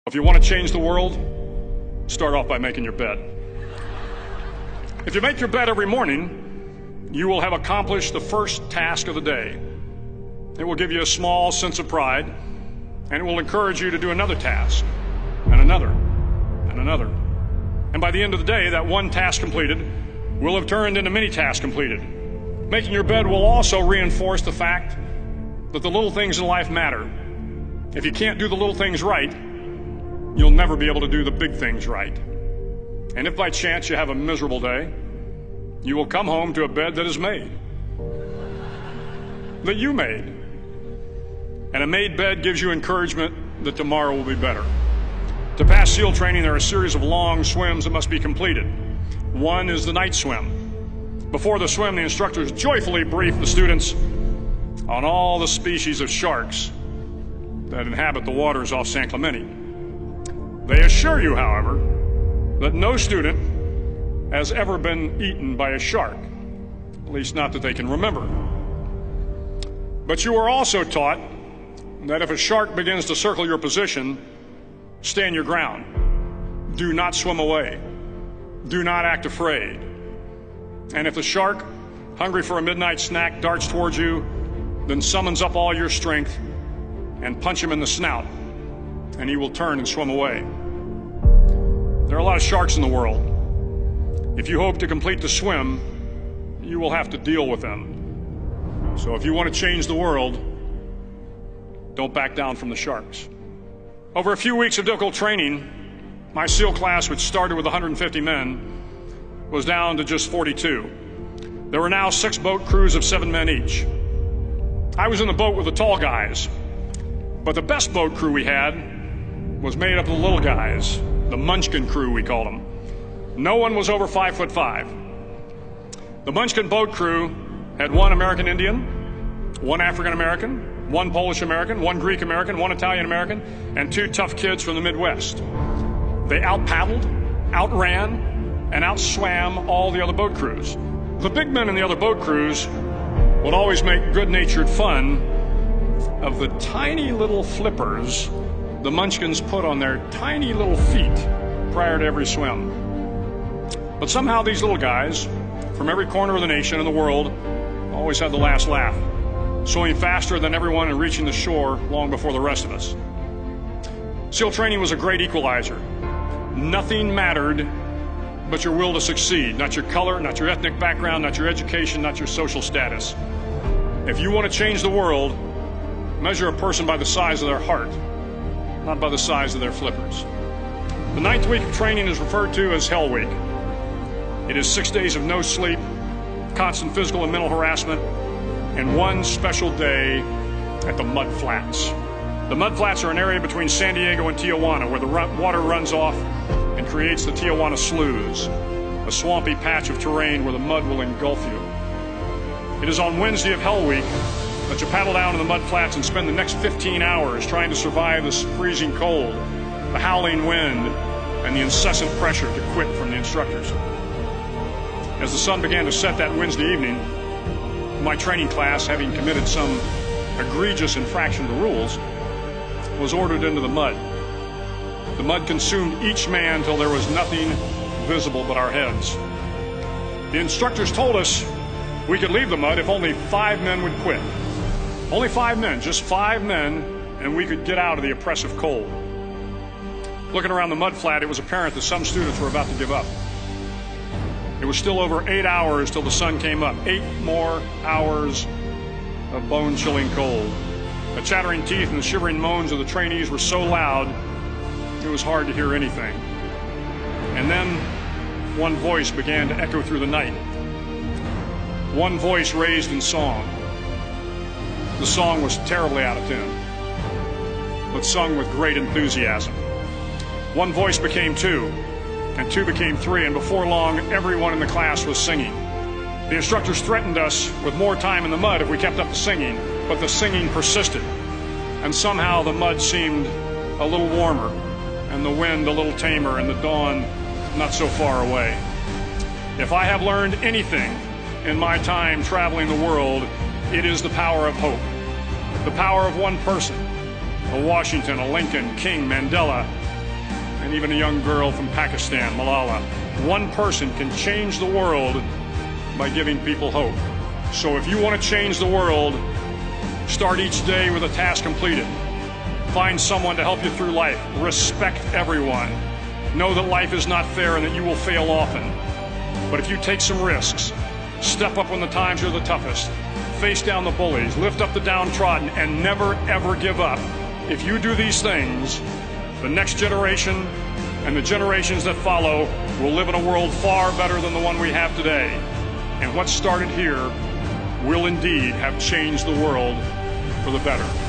If you want to change the world, start off by making your bed. If you make your bed every morning, you will have accomplished the first task of the day. It will give you a small sense of pride, and it will encourage you to do another task, and another, and another. And by the end of the day, that one task completed will have turned into many tasks completed. Making your bed will also reinforce the fact that the little things in life matter. If you can't do the little things right, you'll never be able to do the big things right. And if by chance you have a miserable day, you will come home to a bed that is made, that you made. And a made bed gives you encouragement that tomorrow will be better. To pass SEAL training, there are a series of long swims that must be completed. One is the night swim. Before the swim, the instructors joyfully brief the students on all the species of sharks that inhabit the waters off San Clemente. They assure you, however, that no student has ever been eaten by a shark, at least not that they can remember. But you are also taught that if a shark begins to circle your position, stand your ground. Do not swim away. Do not act afraid. And if the shark, hungry for a midnight snack, darts towards you, then summons up all your strength and punch him in the snout, and he will turn and swim away. There are a lot of sharks in the world. If you hope to complete the swim, you will have to deal with them. So if you want to change the world, don't back down from the sharks. Over a few weeks of difficult training, my SEAL class, which started with 150 men, was down to just 42. There were now 6 boat crews of 7 men each. I was in the boat with the tall guys, but the best boat crew we had was made up of the little guys, the Munchkin crew, we called them. No one was over 5'5". The Munchkin boat crew had 1 American Indian, 1 African American, 1 Polish American, 1 Greek American, 1 Italian American, and 2 tough kids from the Midwest. They out-paddled, outran, and out-swam all the other boat crews. The big men in the other boat crews would always make good-natured fun of the tiny little flippers the Munchkins put on their tiny little feet prior to every swim. But somehow these little guys from every corner of the nation and the world always had the last laugh, swimming faster than everyone and reaching the shore long before the rest of us. SEAL training was a great equalizer. Nothing mattered but your will to succeed, not your color, not your ethnic background, not your education, not your social status. If you want to change the world, measure a person by the size of their heart, not by the size of their flippers. The 9th week of training is referred to as Hell Week. It is 6 days of no sleep, constant physical and mental harassment, and 1 special day at the Mud Flats. The Mud Flats are an area between San Diego and Tijuana where the water runs off and creates the Tijuana Sloughs, a swampy patch of terrain where the mud will engulf you. It is on Wednesday of Hell Week that you paddle down to the Mud Flats and spend the next 15 hours trying to survive this freezing cold, the howling wind, and the incessant pressure to quit from the instructors. As the sun began to set that Wednesday evening, my training class, having committed some egregious infraction to the rules, was ordered into the mud. The mud consumed each man till there was nothing visible but our heads. The instructors told us we could leave the mud if only 5 men would quit. Only 5 men, just 5 men, and we could get out of the oppressive cold. Looking around the mud flat, it was apparent that some students were about to give up. It was still over 8 hours till the sun came up. 8 more hours of bone-chilling cold. The chattering teeth and the shivering moans of the trainees were so loud, it was hard to hear anything. And then one voice began to echo through the night. One voice raised in song. The song was terribly out of tune, but sung with great enthusiasm. One voice became 2, and 2 became 3, and before long, everyone in the class was singing. The instructors threatened us with more time in the mud if we kept up the singing, but the singing persisted, and somehow the mud seemed a little warmer, and the wind a little tamer, and the dawn not so far away. If I have learned anything in my time traveling the world, it is the power of hope, the power of one person, a Washington, a Lincoln, King, Mandela, and even a young girl from Pakistan, Malala. One person can change the world by giving people hope. So if you want to change the world, start each day with a task completed. Find someone to help you through life. Respect everyone. Know that life is not fair and that you will fail often. But if you take some risks, step up when the times are the toughest, face down the bullies, lift up the downtrodden, and never ever give up. If you do these things, the next generation and the generations that follow will live in a world far better than the one we have today. And what started here will indeed have changed the world for the better.